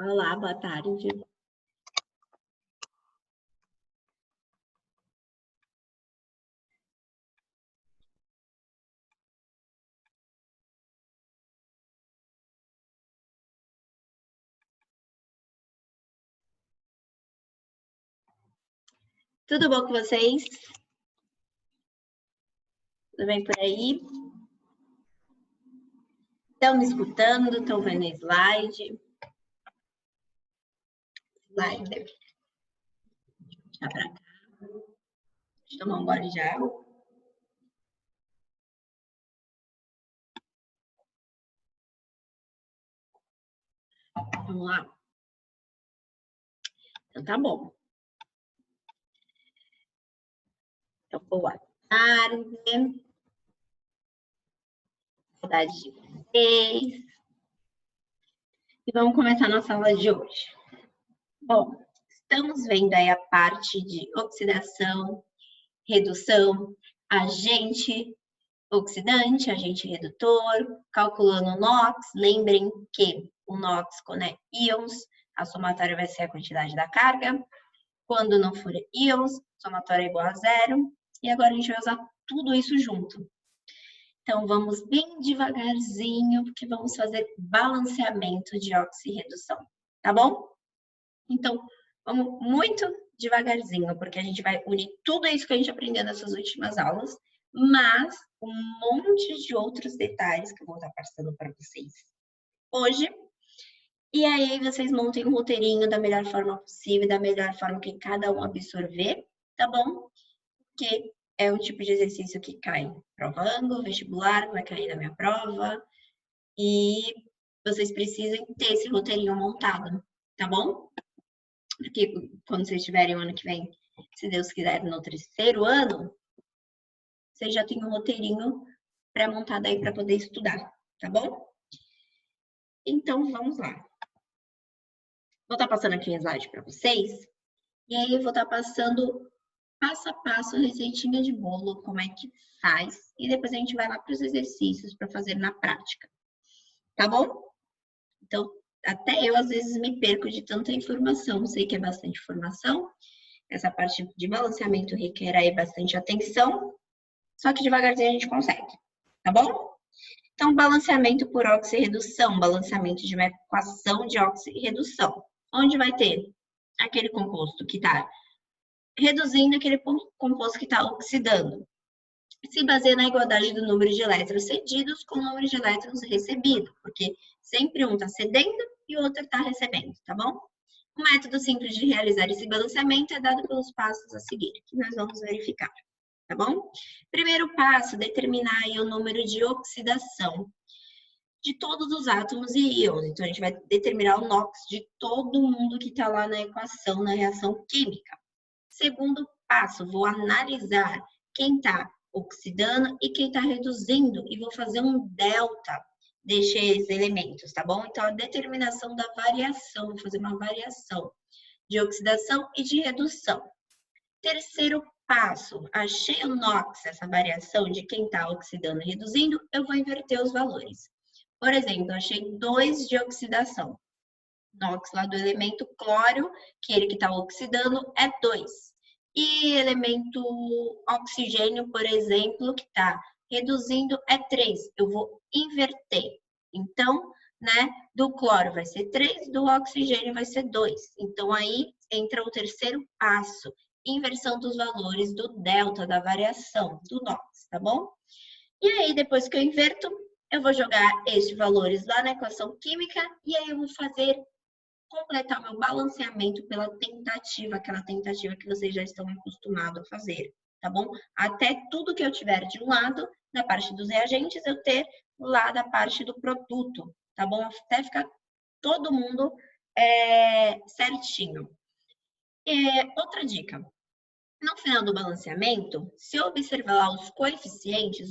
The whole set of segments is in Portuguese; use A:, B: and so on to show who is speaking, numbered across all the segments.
A: Olá, boa tarde. Tudo bom com vocês? Tudo bem por aí? Estão me escutando? Estão vendo o slide? Slide. Tá pra cá. Deixa eu tomar um gole de água. Vamos lá? Então tá bom. Então, boa tarde. Saudade de vocês. E vamos começar a nossa aula de hoje. Bom, estamos vendo aí a parte de oxidação, redução, agente oxidante, agente redutor, calculando o NOx. Lembrem que o NOx, quando é íons, a somatória vai ser a quantidade da carga. Quando não for íons, somatória é igual a zero. E agora a gente vai usar tudo isso junto. Então, vamos bem devagarzinho, porque vamos fazer balanceamento de oxirredução, tá bom? Então, vamos muito devagarzinho, porque a gente vai unir tudo isso que a gente aprendeu nessas últimas aulas, mas um monte de outros detalhes que eu vou estar passando para vocês hoje. E aí, vocês montem um roteirinho da melhor forma possível, da melhor forma que cada um absorver, tá bom? Porque é o tipo de exercício que cai em prova ângulo, vestibular, vai cair na minha prova. E vocês precisam ter esse roteirinho montado, tá bom? Porque quando vocês estiverem o ano que vem, se Deus quiser, no terceiro ano, vocês já têm um roteirinho pré-montado aí para poder estudar, tá bom? Então, vamos lá. Vou estar passando aqui um slide para vocês. E aí, eu vou estar passando passo a passo a receitinha de bolo, como é que faz. E depois a gente vai lá para os exercícios para fazer na prática. Tá bom? Então, até eu às vezes me perco de tanta informação. Sei que é bastante informação. Essa parte de balanceamento requer aí bastante atenção. Só que devagarzinho a gente consegue. Tá bom? Então, balanceamento por oxirredução. Balanceamento de uma equação de oxirredução. Onde vai ter aquele composto que está reduzindo, aquele composto que está oxidando. Se baseia na igualdade do número de elétrons cedidos com o número de elétrons recebidos, porque sempre um está cedendo e o outro está recebendo, tá bom? O método simples de realizar esse balanceamento é dado pelos passos a seguir, que nós vamos verificar, tá bom? Primeiro passo, determinar aí o número de oxidação de todos os átomos e íons. Então, a gente vai determinar o NOx de todo mundo que está lá na equação, na reação química. Segundo passo, vou analisar quem está oxidando e quem está reduzindo e vou fazer um delta destes elementos, tá bom? Então, a determinação da variação, vou fazer uma variação de oxidação e de redução. Terceiro passo, achei o NOx, essa variação de quem está oxidando e reduzindo, eu vou inverter os valores. Por exemplo, achei 2 de oxidação. NOx lá do elemento cloro, que ele que está oxidando, é 2. E elemento oxigênio, por exemplo, que está reduzindo, é 3. Eu vou inverter. Então, né, do cloro vai ser 3, do oxigênio vai ser 2. Então, aí entra o terceiro passo, inversão dos valores do delta, da variação do NOx, tá bom? E aí, depois que eu inverto, eu vou jogar estes valores lá na equação química e aí eu vou completar o meu balanceamento pela tentativa, aquela tentativa que vocês já estão acostumados a fazer, tá bom? Até tudo que eu tiver de um lado, na parte dos reagentes, eu ter lá da parte do produto, tá bom? Até ficar todo mundo certinho. Outra dica. No final do balanceamento, se eu observar lá os coeficientes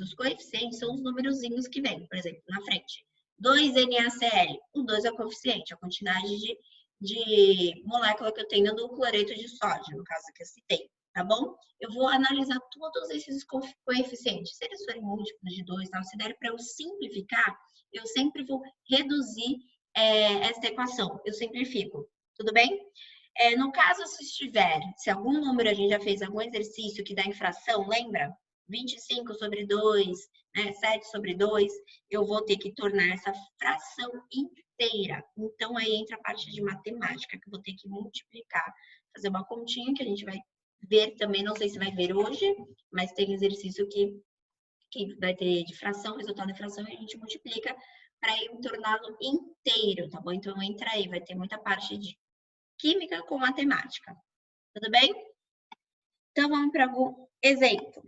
A: são os númerozinhos que vêm, por exemplo, na frente. 2NaCl, o 2 é o coeficiente, a quantidade de molécula que eu tenho do cloreto de sódio, no caso que eu citei, tá bom? Eu vou analisar todos esses coeficientes. Se eles forem múltiplos de 2, se der para eu simplificar, eu sempre vou reduzir essa equação. Eu simplifico, tudo bem? No caso, se algum número, a gente já fez algum exercício que dá em fração, lembra? 25 sobre 2, né, 7 sobre 2, eu vou ter que tornar essa fração inteira. Então, aí entra a parte de matemática, que eu vou ter que multiplicar, fazer uma continha, que a gente vai ver também, não sei se vai ver hoje, mas tem exercício que vai ter de fração, resultado de fração, e a gente multiplica para torná-lo inteiro, tá bom? Então, entra aí, vai ter muita parte de química com matemática. Tudo bem? Então, vamos para algum exemplo.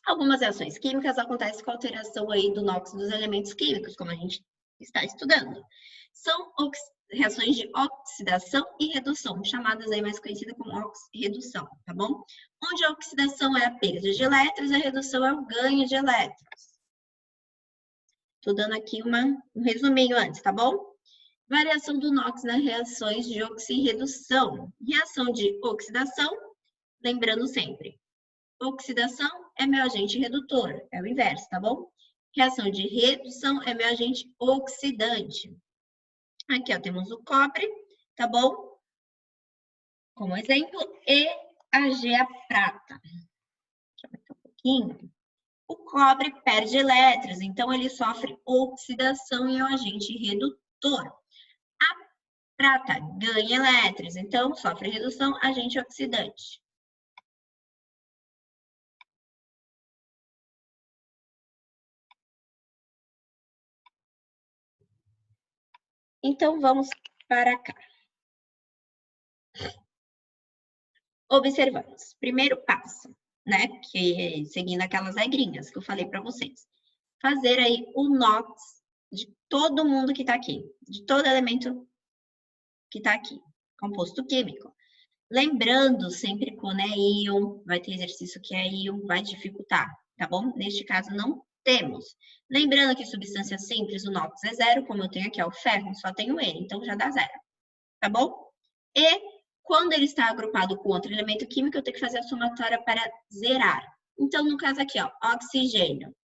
A: Algumas reações químicas acontecem com a alteração aí do NOx dos elementos químicos, como a gente está estudando. São reações de oxidação e redução, chamadas aí mais conhecidas como oxirredução, tá bom? Onde a oxidação é a perda de elétrons, a redução é o ganho de elétrons. Estou dando aqui um resuminho antes, tá bom? Variação do NOx nas reações de oxirredução. Reação de oxidação, lembrando sempre, oxidação é meu agente redutor, é o inverso, tá bom? Reação de redução é meu agente oxidante. Aqui, ó, temos o cobre, tá bom? Como exemplo, e a prata. Deixa eu aumentar um pouquinho. O cobre perde elétrons, então ele sofre oxidação e é um agente redutor. A prata ganha elétrons, então sofre redução, agente oxidante. Então, vamos para cá. Observamos. Primeiro passo, né? Que seguindo aquelas regrinhas que eu falei para vocês. Fazer aí o NOx de todo mundo que está aqui, de todo elemento que está aqui, composto químico. Lembrando sempre quando é íon, vai ter exercício que é íon, vai dificultar, tá bom? Neste caso, não temos. Lembrando que substância simples, o NOx é zero, como eu tenho aqui, ó, o ferro, só tenho ele, então já dá zero, tá bom? E quando ele está agrupado com outro elemento químico, eu tenho que fazer a somatória para zerar. Então, no caso aqui, ó, oxigênio.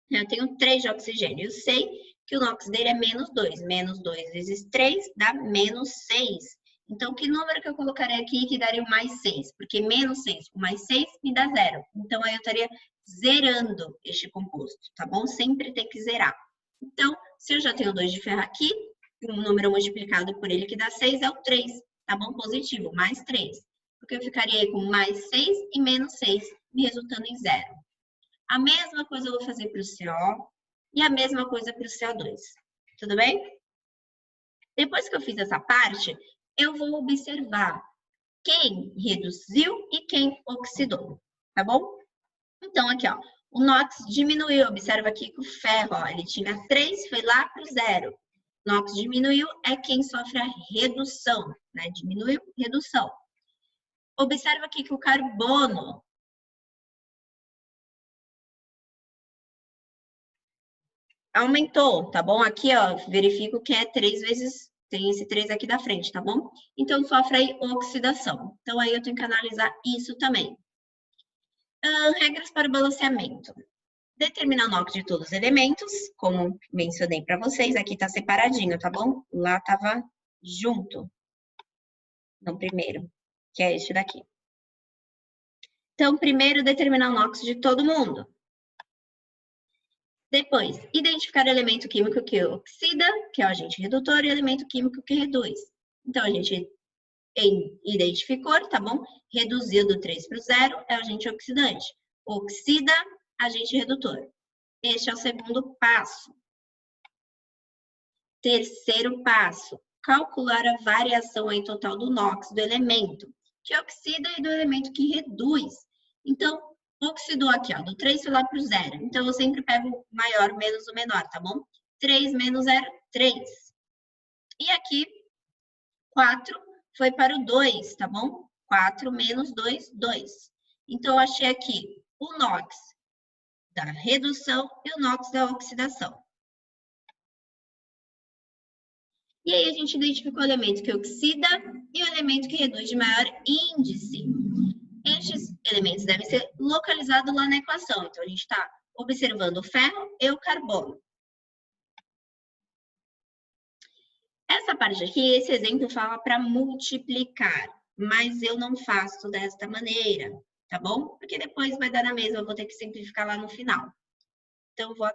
A: Eu tenho 3 de oxigênio. Eu sei que o NOx dele é menos 2. Menos 2 vezes 3 dá menos 6. Então, que número que eu colocarei aqui que daria mais 6? Porque menos 6 com mais 6 me dá 0. Então, aí eu estaria zerando este composto, tá bom? Sempre tem que zerar. Então, se eu já tenho 2 de ferro aqui, um número multiplicado por ele que dá 6 é o 3, tá bom? Positivo, mais 3. Porque eu ficaria aí com mais 6 e menos 6, me resultando em 0. A mesma coisa eu vou fazer para o CO e a mesma coisa para o CO2. Tudo bem? Depois que eu fiz essa parte, eu vou observar quem reduziu e quem oxidou, tá bom? Então, aqui, ó, o NOx diminuiu. Observa aqui que o ferro, ó, ele tinha 3, foi lá para o 0. NOx diminuiu é quem sofre a redução, né? Diminuiu, redução. Observa aqui que o carbono aumentou, tá bom? Aqui, ó, verifico que é 3 vezes, tem esse 3 aqui da frente, tá bom? Então, sofre aí oxidação. Então, aí eu tenho que analisar isso também. Regras para o balanceamento. Determinar o NOx de todos os elementos, como mencionei para vocês, aqui tá separadinho, tá bom? Lá tava junto, no primeiro, que é este daqui. Então, primeiro, determinar o NOx de todo mundo. Depois, identificar o elemento químico que oxida, que é o agente redutor, e o elemento químico que reduz. Então, a gente identificou, tá bom? Reduziu do 3 para o 0 é o agente oxidante. Oxida, agente redutor. Este é o segundo passo. Terceiro passo, calcular a variação aí total do NOx, do elemento que oxida e do elemento que reduz. Então, oxidou aqui, ó, do 3 foi lá para o 0. Então, eu sempre pego o maior menos o menor, tá bom? 3 menos 0, 3. E aqui, 4 foi para o 2, tá bom? 4 menos 2, 2. Então, eu achei aqui o NOx da redução e o NOx da oxidação. E aí, a gente identificou o elemento que oxida e o elemento que reduz de maior índice. Estes elementos devem ser localizados lá na equação. Então, a gente está observando o ferro e o carbono. Essa parte aqui, esse exemplo fala para multiplicar, mas eu não faço desta maneira, tá bom? Porque depois vai dar na mesma, eu vou ter que simplificar lá no final. Então, vou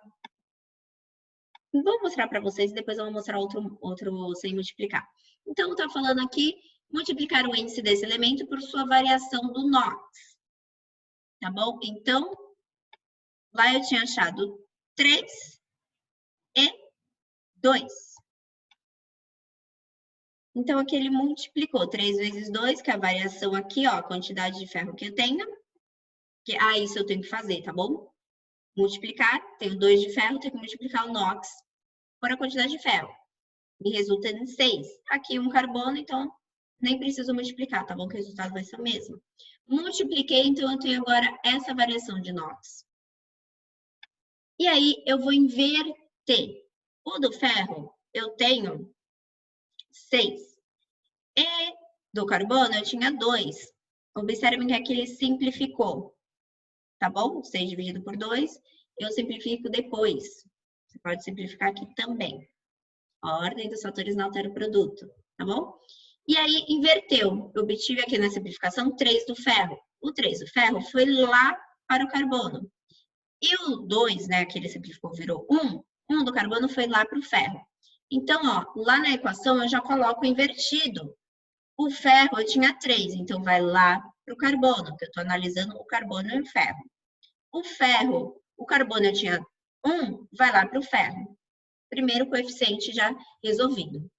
A: mostrar para vocês e depois eu vou mostrar outro sem multiplicar. Então, está falando aqui, multiplicar o índice desse elemento por sua variação do NOx. Tá bom? Então, lá eu tinha achado 3 e 2. Então, aqui ele multiplicou 3 vezes 2, que é a variação aqui, ó, a quantidade de ferro que eu tenho. Isso eu tenho que fazer, tá bom? Multiplicar, tenho 2 de ferro, tenho que multiplicar o NOx por a quantidade de ferro. Me resulta em 6. Aqui um carbono, então nem preciso multiplicar, tá bom? Que o resultado vai ser o mesmo. Multipliquei, então eu tenho agora essa variação de NOx. E aí eu vou inverter. O do ferro, eu tenho 6. E do carbono, eu tinha 2. Observem que aqui ele simplificou. Tá bom? 6 dividido por 2, eu simplifico depois. Você pode simplificar aqui também. A ordem dos fatores não altera o produto, tá bom? E aí, inverteu. Eu obtive aqui na simplificação 3 do ferro. O 3 do ferro foi lá para o carbono. E o 2, né, que ele simplificou, virou 1. 1 do carbono foi lá para o ferro. Então, ó, lá na equação eu já coloco invertido. O ferro eu tinha 3, então vai lá para o carbono, porque eu estou analisando o carbono e o ferro. O ferro, o carbono eu tinha 1, vai lá para o ferro. Primeiro coeficiente já resolvido.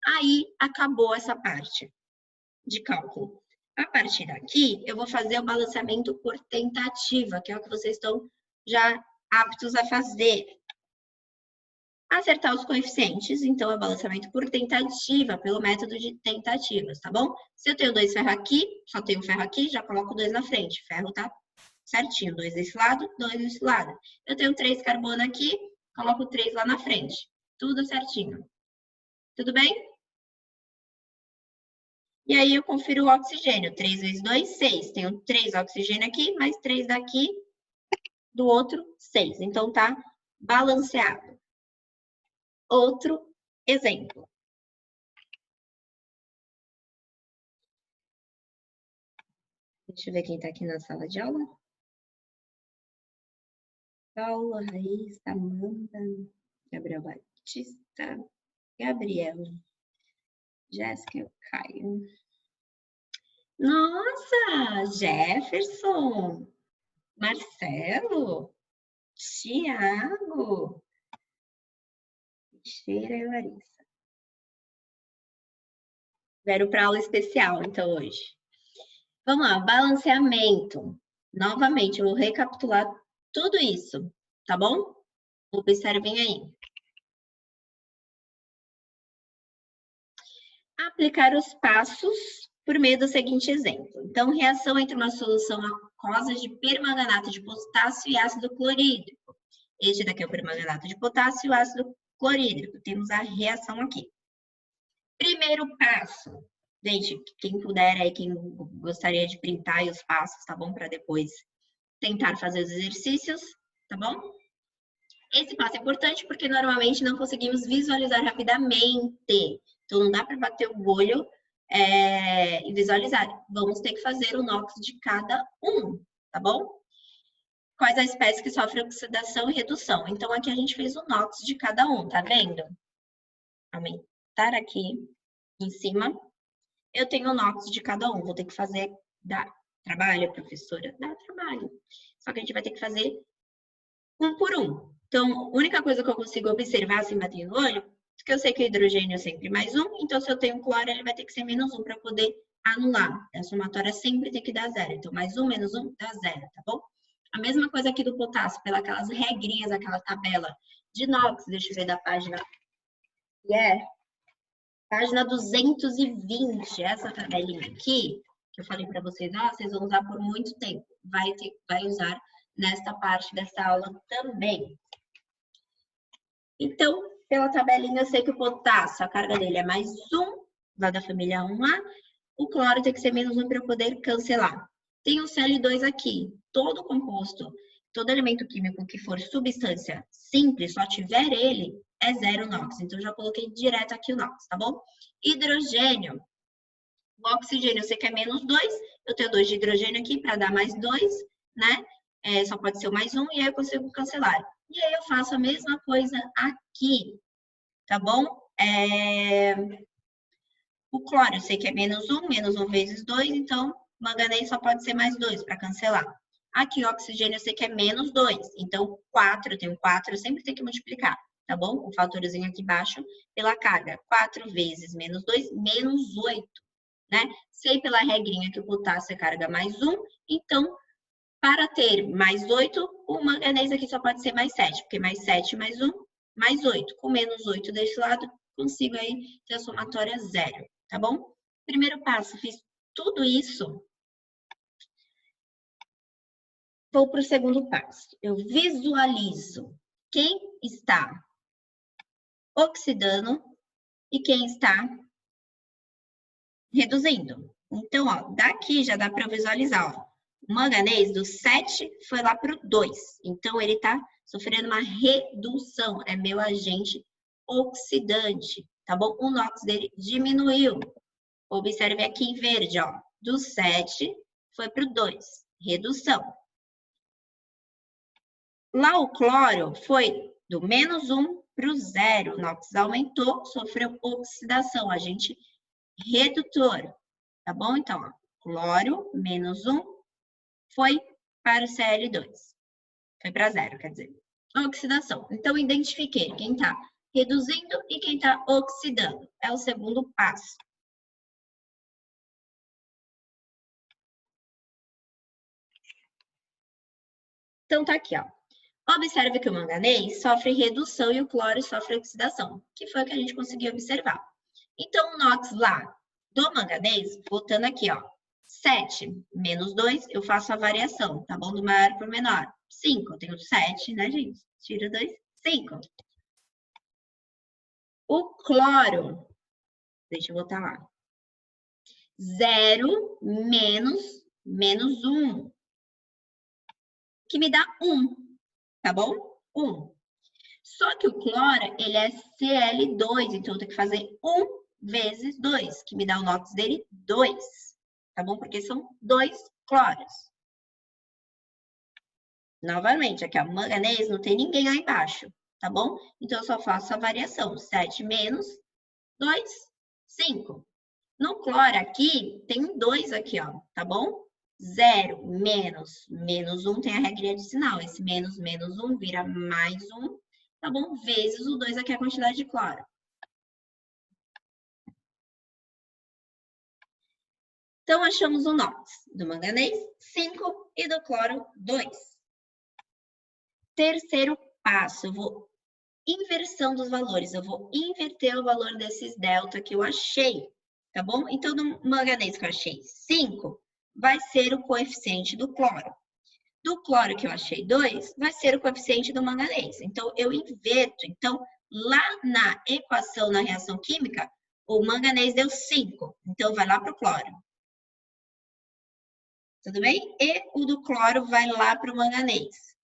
A: Aí, acabou essa parte de cálculo. A partir daqui, eu vou fazer o balanceamento por tentativa, que é o que vocês estão já aptos a fazer. Acertar os coeficientes, então é balanceamento por tentativa, pelo método de tentativas, tá bom? Se eu tenho 2 ferro aqui, só tenho ferro aqui, já coloco 2 na frente. Ferro tá certinho, 2 desse lado, 2 desse lado. Eu tenho 3 carbono aqui, coloco 3 lá na frente. Tudo certinho. Tudo bem? E aí eu confiro o oxigênio. 3 vezes 2, 6. Tenho 3 oxigênio aqui, mais 3 daqui, do outro, 6. Então tá balanceado. Outro exemplo. Deixa eu ver quem tá aqui na sala de aula. Paula, Raíssa, Amanda, Gabriel Batista, Gabriel, Jéssica, Caio. Nossa, Jefferson, Marcelo, Tiago, Teixeira e Larissa. Vieram para aula especial, então, hoje. Vamos lá, balanceamento. Novamente, eu vou recapitular tudo isso, tá bom? Observem aí. Aplicar os passos por meio do seguinte exemplo. Então, reação entre uma solução aquosa de permanganato de potássio e ácido clorídrico. Este daqui é o permanganato de potássio e o ácido clorídrico. Temos a reação aqui. Primeiro passo. Gente, quem puder aí, quem gostaria de printar aí os passos, tá bom? Para depois tentar fazer os exercícios, tá bom? Esse passo é importante porque normalmente não conseguimos visualizar rapidamente. Então, não dá para bater o olho e visualizar. Vamos ter que fazer o NOx de cada um, tá bom? Quais as espécies que sofrem oxidação e redução? Então, aqui a gente fez o NOx de cada um, tá vendo? Aumentar aqui em cima. Eu tenho o NOx de cada um. Vou ter que fazer, dá trabalho, professora? Dá trabalho. Só que a gente vai ter que fazer um por um. Então, a única coisa que eu consigo observar assim, batendo no olho, porque eu sei que o hidrogênio é sempre mais um, então se eu tenho um cloro, ele vai ter que ser menos um para poder anular. A somatória sempre tem que dar zero. Então, mais um, menos um, dá zero, tá bom? A mesma coisa aqui do potássio, pelas regrinhas, aquela tabela de NOx, deixa eu ver da página. Página 220, essa tabelinha aqui, que eu falei para vocês, vocês vão usar por muito tempo. Vai usar nesta parte dessa aula também. Então, pela tabelinha, eu sei que o potássio, a carga dele é mais 1, lá da família 1A. O cloro tem que ser menos 1 para eu poder cancelar. Tem o Cl2 aqui. Todo composto todo elemento químico que for substância simples, só tiver ele, é 0 NOx. Então, eu já coloquei direto aqui o NOx, tá bom? Hidrogênio. O oxigênio eu sei que é menos 2, eu tenho 2 de hidrogênio aqui para dar mais 2, né? Só pode ser o mais 1 e aí eu consigo cancelar. E aí eu faço a mesma coisa aqui, tá bom? O cloro eu sei que é menos 1 vezes 2, então manganês só pode ser mais 2 para cancelar. Aqui o oxigênio eu sei que é menos 2, então 4, eu tenho 4, eu sempre tenho que multiplicar, tá bom? O fatorzinho aqui embaixo pela carga. 4 vezes menos 2, menos 8. Né? Sei pela regrinha que o potássio é carga mais 1, então, para ter mais 8, o manganês aqui só pode ser mais 7, porque mais 7 mais 1, mais 8. Com menos 8 desse lado, consigo aí ter a somatória 0, tá bom? Primeiro passo, fiz tudo isso. Vou para o segundo passo. Eu visualizo quem está oxidando e quem está reduzindo. Então, ó, daqui já dá para visualizar, ó. O manganês do 7 foi lá para o 2. Então, ele está sofrendo uma redução. É meu agente oxidante, tá bom? O NOx dele diminuiu. Observe aqui em verde, ó. Do 7 foi para o 2. Redução. Lá o cloro foi do menos 1 para o 0. O NOx aumentou, sofreu oxidação. Agente redutor. Tá bom? Então, ó, cloro, menos 1, foi para o Cl2. Foi para 0, quer dizer. Oxidação. Então, identifiquei quem está reduzindo e quem está oxidando. É o segundo passo. Então, tá aqui, ó. Observe que o manganês sofre redução e o cloro sofre oxidação, que foi o que a gente conseguiu observar. Então, o NOx lá do manganês, voltando aqui, ó. 7 menos 2, eu faço a variação, tá bom? Do maior para o menor. 5, eu tenho 7, né, gente? Tira 2, 5. O cloro, deixa eu voltar lá. 0 menos 1, que me dá 1, tá bom? 1. Só que o cloro, ele é Cl2, então eu tenho que fazer 1 vezes 2, que me dá o NOx dele 2, tá bom? Porque são 2 cloros. Novamente, aqui, ó, manganês não tem ninguém lá embaixo, tá bom? Então, eu só faço a variação. 7 menos 2, 5. No cloro aqui, tem 2 aqui, ó, tá bom? 0 menos 1 tem a regrinha de sinal. Esse menos 1 vira mais 1, tá bom? Vezes o 2 aqui é a quantidade de cloro. Então, achamos o NOx do manganês, 5, e do cloro, 2. Terceiro passo, eu vou inversão dos valores. Eu vou inverter o valor desses delta que eu achei, tá bom? Então, no manganês que eu achei 5, vai ser o coeficiente do cloro. Do cloro que eu achei 2, vai ser o coeficiente do manganês. Então, eu inverto. Então, lá na equação, na reação química, o manganês deu 5. Então, vai lá para o cloro. Tudo bem? E o do cloro vai lá para o manganês.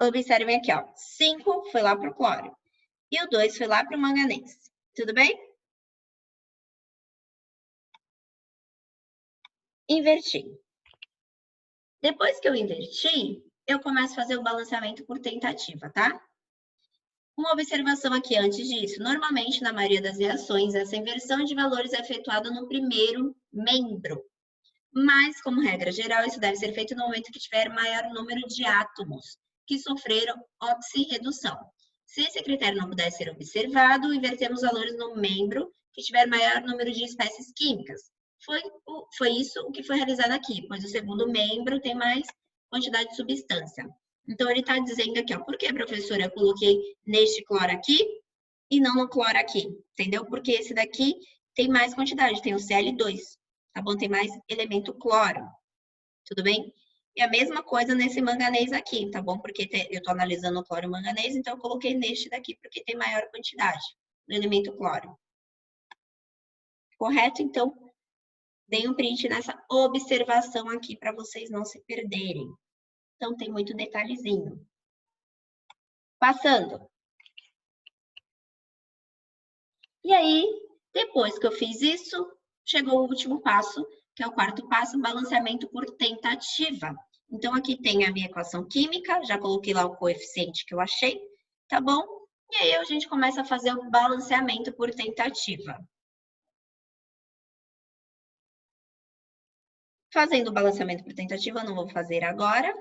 A: Observem aqui, ó. 5 foi lá para o cloro. E o 2 foi lá para o manganês. Tudo bem? Inverti. Depois que eu inverti, eu começo a fazer o balanceamento por tentativa, tá? Uma observação aqui antes disso. Normalmente, na maioria das reações, essa inversão de valores é efetuada no primeiro membro. Mas, como regra geral, isso deve ser feito no momento que tiver maior número de átomos que sofreram oxirredução. Se esse critério não puder ser observado, invertemos valores no membro que tiver maior número de espécies químicas. Foi isso o que foi realizado aqui, pois o segundo membro tem mais quantidade de substância. Então, ele está dizendo aqui, ó, por que, professora, eu coloquei neste cloro aqui e não no cloro aqui? Entendeu? Porque esse daqui tem mais quantidade, tem o Cl2, tá bom? Tem mais elemento cloro, tudo bem? E a mesma coisa nesse manganês aqui, tá bom? Porque eu tô analisando o cloro e o manganês, então eu coloquei neste daqui porque tem maior quantidade do elemento cloro. Correto? Então, Dei um print nessa observação aqui para vocês não se perderem. Então, tem muito detalhezinho. Passando. E aí, depois que eu fiz isso, chegou o último passo, que é o quarto passo, balanceamento por tentativa. Então, aqui tem a minha equação química, já coloquei lá o coeficiente que eu achei, tá bom? E aí, a gente começa a fazer o balanceamento por tentativa. Fazendo o balanceamento por tentativa, eu não vou fazer agora.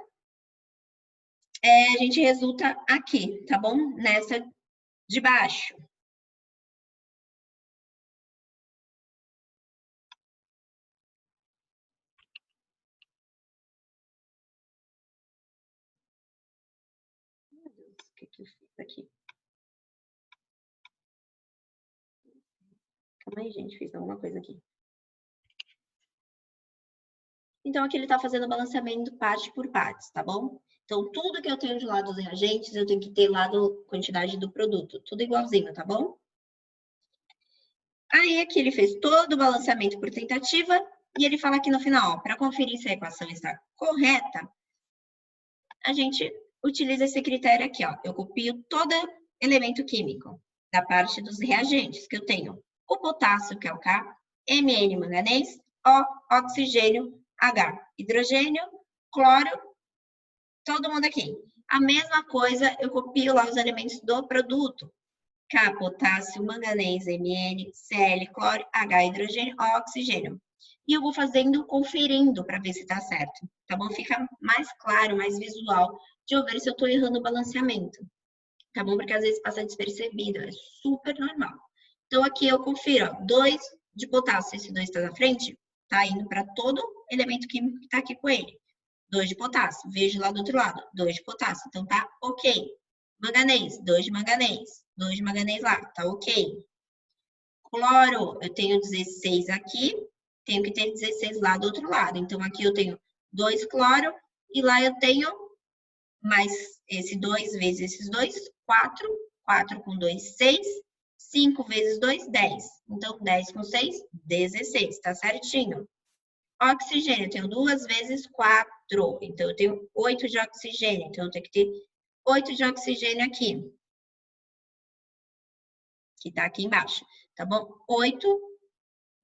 A: A gente resulta aqui, tá bom? Nessa de baixo. Meu Deus, o que eu fiz aqui? Calma aí, gente, fiz alguma coisa aqui. Então, aqui ele está fazendo o balanceamento parte por partes, tá bom? Então, tudo que eu tenho de lado dos reagentes, eu tenho que ter lado quantidade do produto. Tudo igualzinho, tá bom? Aí, aqui ele fez todo o balanceamento por tentativa e ele fala aqui no final, para conferir se a equação está correta, a gente utiliza esse critério aqui, ó. Eu copio todo elemento químico da parte dos reagentes que eu tenho. O potássio, que é o K, Mn, manganês, O, oxigênio, H, hidrogênio, cloro, todo mundo aqui. A mesma coisa, eu copio lá os elementos do produto. K, potássio, manganês, Mn, Cl, cloro, H, hidrogênio, O, oxigênio. E eu vou fazendo, conferindo para ver se está certo, tá bom? Fica mais claro, mais visual, de eu ver se eu estou errando o balanceamento, tá bom? Porque às vezes passa despercebido, é super normal. Então, aqui eu confiro, ó, 2 de potássio, esse 2 está na frente, tá indo para todo elemento químico que está aqui com ele. 2 de potássio, vejo lá do outro lado, 2 de potássio, então tá ok. Manganês, 2 de manganês, 2 de manganês lá, tá ok. Cloro, eu tenho 16 aqui, tenho que ter 16 lá do outro lado. Então, aqui eu tenho 2 cloro e lá eu tenho mais esse 2 vezes esses 2, 4. 4 com 2, 6. 5 vezes 2, 10. Então, 10 com 6, 16, tá certinho. Oxigênio, eu tenho 2 vezes 4. Então, eu tenho 8 de oxigênio. Então, eu tenho que ter 8 de oxigênio aqui. Que tá aqui embaixo, tá bom? 8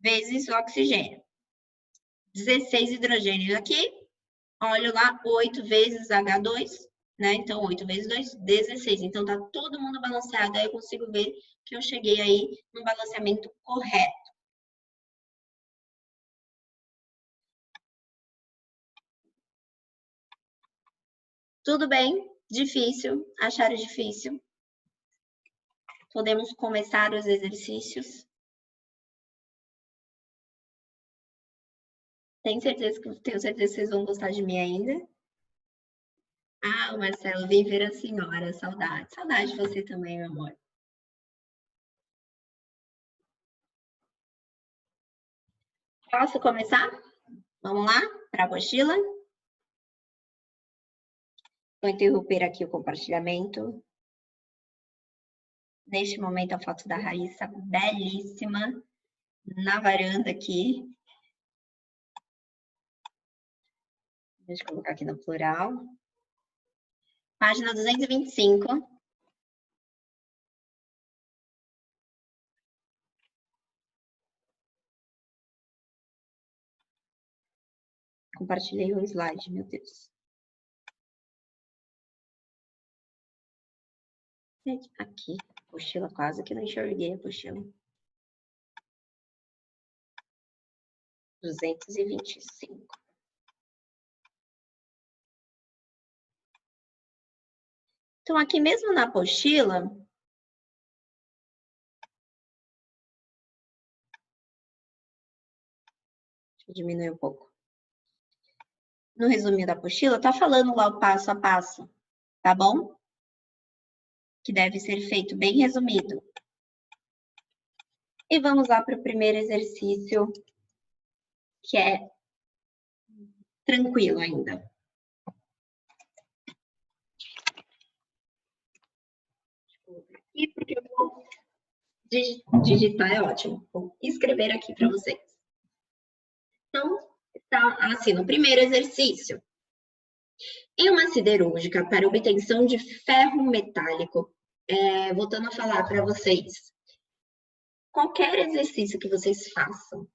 A: vezes oxigênio. 16 hidrogênios aqui. Olho lá, 8 vezes H2, né? Então, 8 vezes 2, 16. Então, tá todo mundo balanceado. Aí eu consigo ver que eu cheguei aí no balanceamento correto. Tudo bem? Difícil? Acharam difícil? Podemos começar os exercícios? Tenho certeza que vocês vão gostar de mim ainda. Ah, Marcelo, vim ver a senhora. Saudade. Saudade de você também, meu amor. Posso começar? Vamos lá para a apostila? Vou interromper aqui o compartilhamento. Neste momento, a foto da Raíssa, belíssima, na varanda aqui. Deixa eu colocar aqui no plural. Página 225. Compartilhei o slide, meu Deus. Aqui, apostila quase que não enxerguei a apostila. 225. Então, aqui mesmo na apostila, deixa eu diminuir um pouco. No resuminho da apostila, tá falando lá o passo a passo, tá bom? Que deve ser feito bem resumido. E vamos lá para o primeiro exercício, que é tranquilo ainda. E porque eu vou digitar é ótimo. Vou escrever aqui para vocês. tá assim, no primeiro exercício. Em uma siderúrgica para obtenção de ferro metálico, voltando a falar para vocês, qualquer exercício que vocês façam,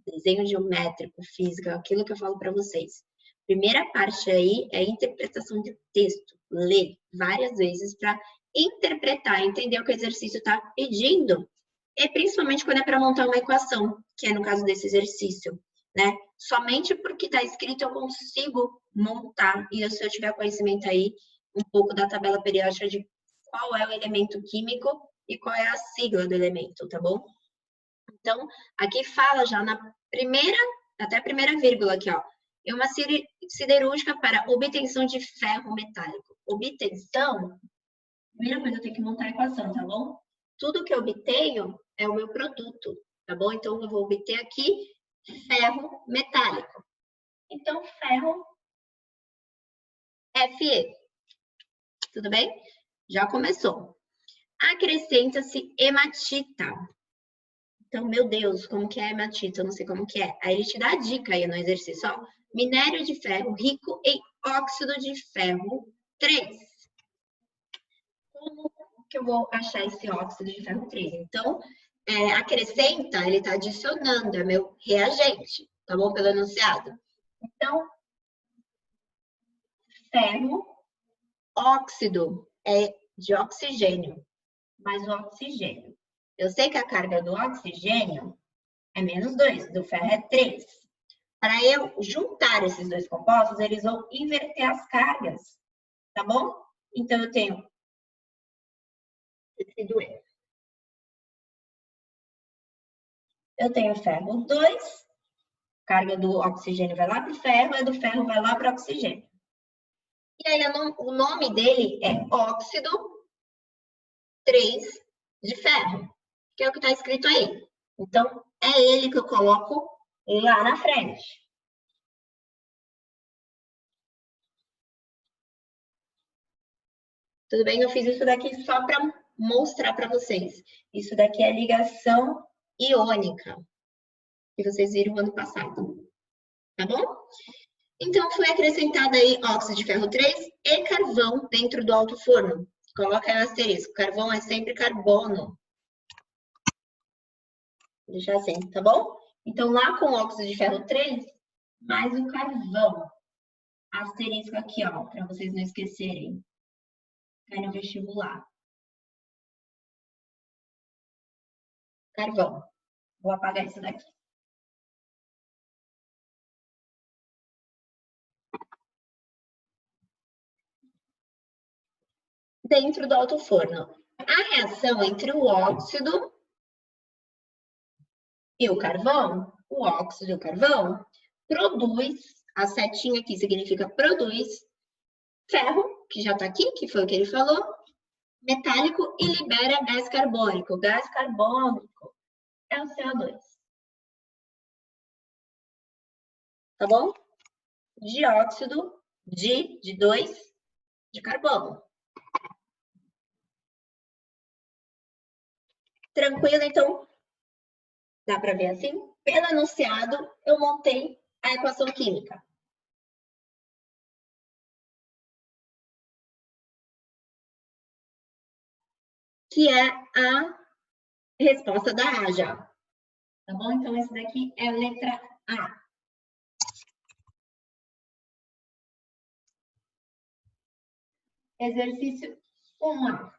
A: desenho geométrico, física, aquilo que eu falo para vocês, primeira parte aí é interpretação de texto, ler várias vezes para interpretar, entender o que o exercício está pedindo, e principalmente quando é para montar uma equação, que é no caso desse exercício, né? Somente porque está escrito eu consigo montar, e se eu tiver conhecimento aí, um pouco da tabela periódica de qual é o elemento químico e qual é a sigla do elemento, tá bom? Então, aqui fala já na primeira, até a primeira vírgula aqui, ó. É uma siderúrgica para obtenção de ferro metálico. Obtenção, primeira coisa, eu tenho que montar a equação, tá bom? Tudo que eu obtenho é o meu produto, tá bom? Então, eu vou obter aqui ferro metálico. Então, ferro Fe. Tudo bem? Já começou. Acrescenta-se hematita. Então, meu Deus, como que é hematita? Eu não sei como que é. Aí ele te dá a dica aí no exercício, ó. Minério de ferro rico em óxido de ferro 3. Como que eu vou achar esse óxido de ferro 3? Então, acrescenta, ele está adicionando, é meu reagente, tá bom? Pelo enunciado. Então, ferro, óxido é de oxigênio, mais o oxigênio. Eu sei que a carga do oxigênio é -2, do ferro é 3. Para eu juntar esses dois compostos, eles vão inverter as cargas, tá bom? Então, eu tenho esse duelo. Eu tenho ferro 2, carga do oxigênio vai lá para o ferro, e do ferro vai lá para o oxigênio. E aí, o nome dele é óxido 3 de ferro, que é o que está escrito aí. Então, é ele que eu coloco lá na frente. Tudo bem? Eu fiz isso daqui só para mostrar para vocês. Isso daqui é ligação iônica, que vocês viram ano passado. Tá bom? Então, foi acrescentado aí óxido de ferro 3 e carvão dentro do alto forno. Coloca aí o asterisco. Carvão é sempre carbono. Deixar assim, tá bom? Então, lá com óxido de ferro 3, mais o carvão. Asterisco aqui, ó, para vocês não esquecerem. Cai no vestibular. Carvão. Vou apagar isso daqui. Dentro do alto forno. A reação entre o óxido e o carvão, o óxido e o carvão, produz, a setinha aqui significa produz, ferro, que já está aqui, que foi o que ele falou, metálico e libera gás carbônico. Gás carbônico é o CO2. Tá bom? Dióxido de 2 de carbono. Tranquilo? Então, dá para ver assim? Pelo enunciado, eu montei a equação química. Que é a resposta da A já. Tá bom? Então, esse daqui é a letra A. Exercício 1A.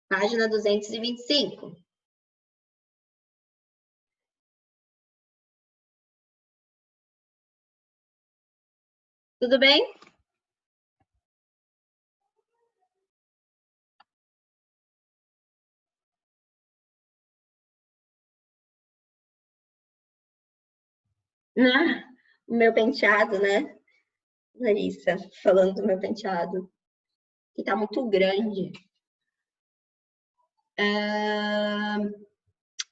A: Página 225. Tudo bem? O meu penteado, né? Larissa, falando do meu penteado, que tá muito grande.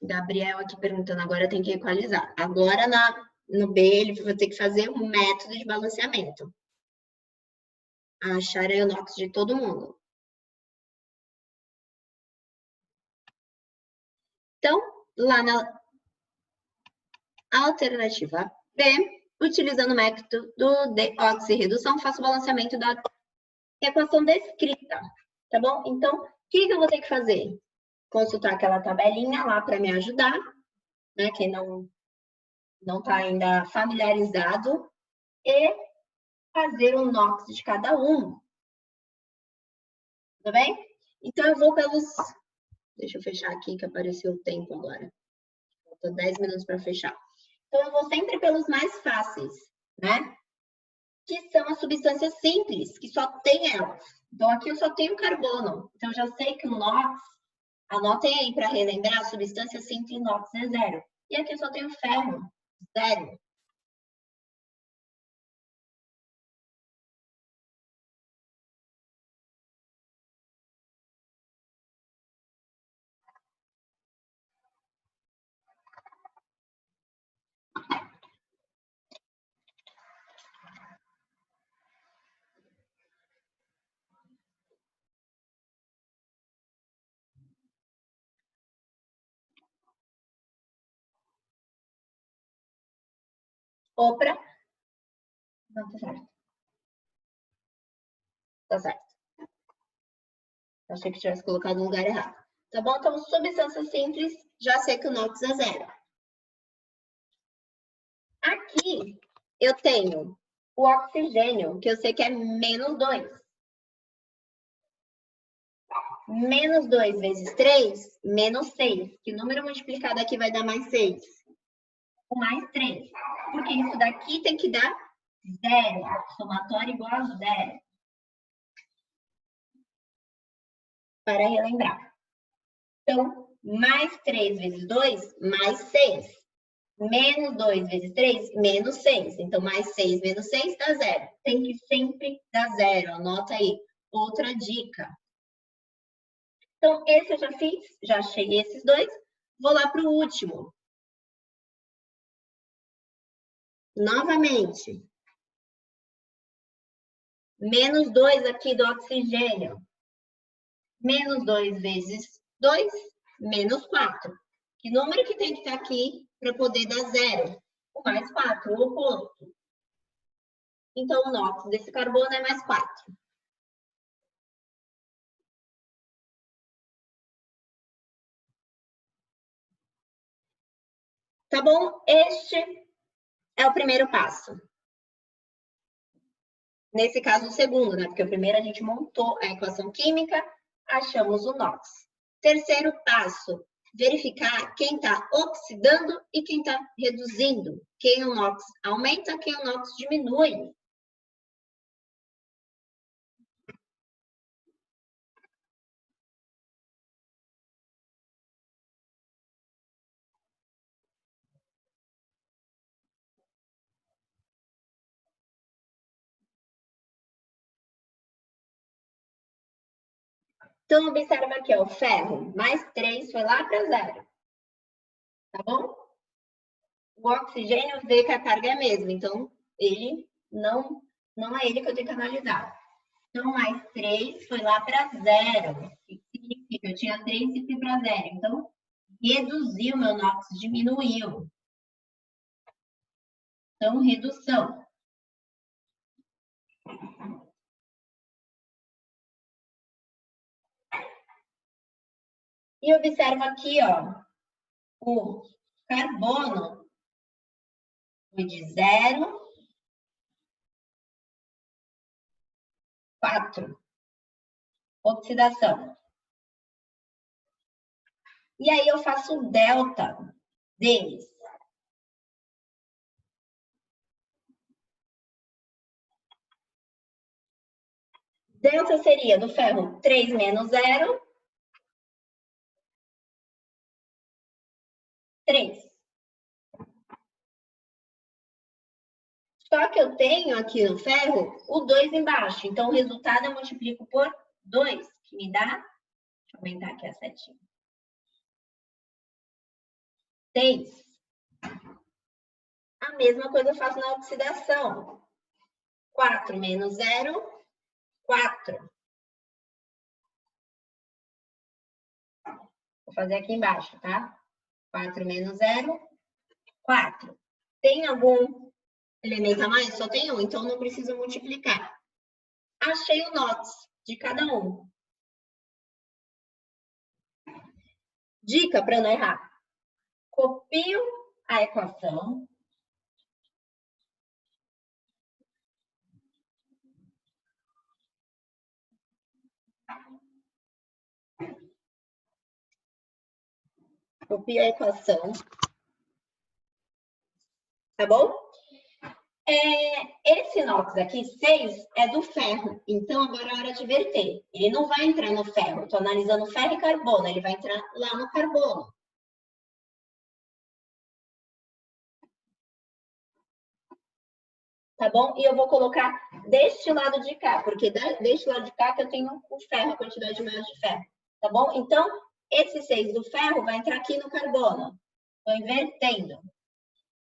A: Gabriel aqui perguntando, agora tem que equalizar. Agora no B ele vai ter que fazer um método de balanceamento. Achar aí o NOx de todo mundo. Então, lá na alternativa B, utilizando o método de oxirredução, faço o balanceamento da equação descrita, tá bom? Então, o que eu vou ter que fazer? Consultar aquela tabelinha lá para me ajudar, né? Quem não está ainda familiarizado, e fazer o NOx de cada um. Tudo bem? Então, eu vou pelos... Deixa eu fechar aqui, que apareceu o tempo agora. Faltam 10 minutos para fechar. Então, eu vou sempre pelos mais fáceis, né? Que são as substâncias simples, que só tem elas. Então, aqui eu só tenho carbono. Então, eu já sei que o NOx, anotem aí para relembrar, a substância simples NOx é 0. E aqui eu só tenho ferro, 0. Opra. Não, tá certo. Tá certo. Achei que tivesse colocado no lugar errado. Tá bom? Então, substância simples, já sei que o NOx é 0. Aqui, eu tenho o oxigênio, que eu sei que é menos 2. Menos 2 vezes 3, menos 6. Que número multiplicado aqui vai dar mais 6? O mais 3. Porque isso daqui tem que dar 0. Somatório igual a 0. Para relembrar. Então, mais 3 vezes 2, mais 6. Menos 2 vezes 3, menos 6. Então, mais 6 menos 6 dá 0. Tem que sempre dar 0. Anota aí. Outra dica. Então, esse eu já fiz. Já achei esses dois. Vou lá para o último. Novamente. Menos 2 aqui do oxigênio. Menos 2 vezes 2, menos 4. Que número que tem que estar aqui para poder dar 0? O mais 4, o oposto. Então, o NOx desse carbono é mais 4. Tá bom? Este é o primeiro passo. Nesse caso, o segundo, né? Porque o primeiro a gente montou a equação química, achamos o NOx. Terceiro passo, verificar quem está oxidando e quem está reduzindo. Quem o NOx aumenta, quem o NOx diminui. Então, observa aqui, ó, o ferro, mais 3 foi lá para 0. Tá bom? O oxigênio vê que a carga é a mesma, então ele não é ele que eu tenho que analisar. Então, mais 3 foi lá para 0. O que significa? Eu tinha 3 e fui para 0. Então, reduziu meu NOx, diminuiu. Então, redução. E observa aqui, ó, o carbono foi de 0, 4. Oxidação. E aí eu faço o delta deles. Delta seria do ferro 3 menos 0, 3. Só que eu tenho aqui no ferro o 2 embaixo. Então, o resultado eu multiplico por 2, que me dá... Deixa eu aumentar aqui a setinha. 6. A mesma coisa eu faço na oxidação. 4 menos 0, 4. Vou fazer aqui embaixo, tá? 4 menos 0, 4. Tem algum elemento a mais? Só tem um, então não preciso multiplicar. Achei o NOTs de cada um. Dica para não errar. Copio a equação. Copio a equação. Tá bom? Esse inox aqui, 6, é do ferro. Então, agora é hora de verter. Ele não vai entrar no ferro. Estou analisando ferro e carbono. Ele vai entrar lá no carbono. Tá bom? E eu vou colocar deste lado de cá, porque deste lado de cá que eu tenho o ferro, a quantidade maior de ferro. Tá bom? Então, esse 6 do ferro vai entrar aqui no carbono. Estou invertendo.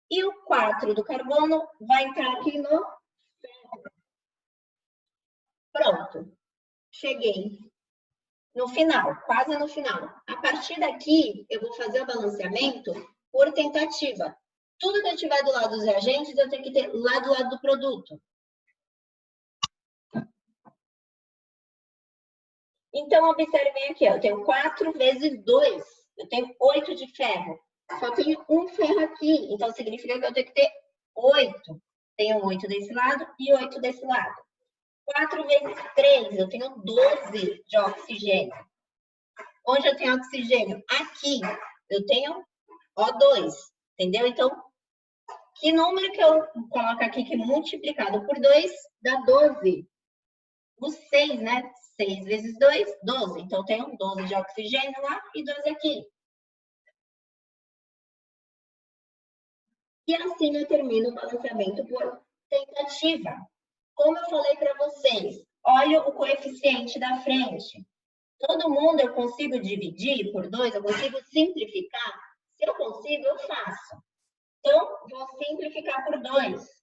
A: E o 4 do carbono vai entrar aqui no ferro. Pronto. Cheguei no final, quase no final. A partir daqui, eu vou fazer o balanceamento por tentativa. Tudo que eu tiver do lado dos reagentes, eu tenho que ter lá do lado do produto. Então, observem aqui, ó, eu tenho 4 vezes 2. Eu tenho 8 de ferro. Só tenho um ferro aqui, então significa que eu tenho que ter 8. Tenho 8 desse lado e 8 desse lado. 4 vezes 3, eu tenho 12 de oxigênio. Onde eu tenho oxigênio? Aqui, eu tenho O2, entendeu? Então, que número que eu coloco aqui que multiplicado por 2 dá 12? O 6, né? 6 vezes 2, 12. Então, eu tenho 12 de oxigênio lá e 12 aqui. E assim eu termino o balanceamento por tentativa. Como eu falei para vocês, olha o coeficiente da frente. Todo mundo eu consigo dividir por 2, eu consigo simplificar. Se eu consigo, eu faço. Então, vou simplificar por 2.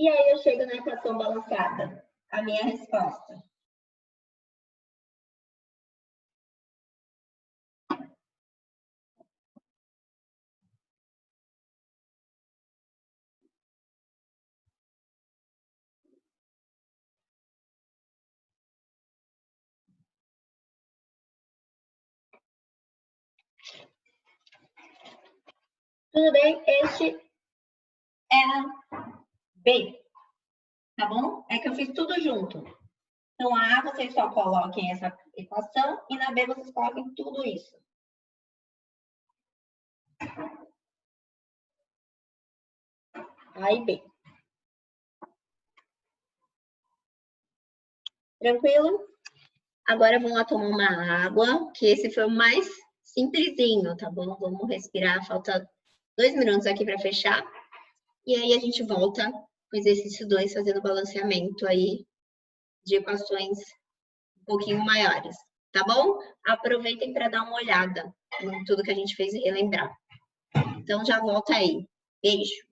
A: E aí eu chego na equação balançada, a minha resposta. Tudo bem? Este é B, tá bom? É que eu fiz tudo junto. Então, a A vocês só coloquem essa equação e na B vocês coloquem tudo isso. A e B. Tranquilo? Agora vamos lá tomar uma água, que esse foi o mais simplesinho, tá bom? Vamos respirar, falta 2 minutos aqui para fechar. E aí a gente volta com o exercício 2, fazendo balanceamento aí de equações um pouquinho maiores, tá bom? Aproveitem para dar uma olhada em tudo que a gente fez e relembrar. Então já volta aí. Beijo!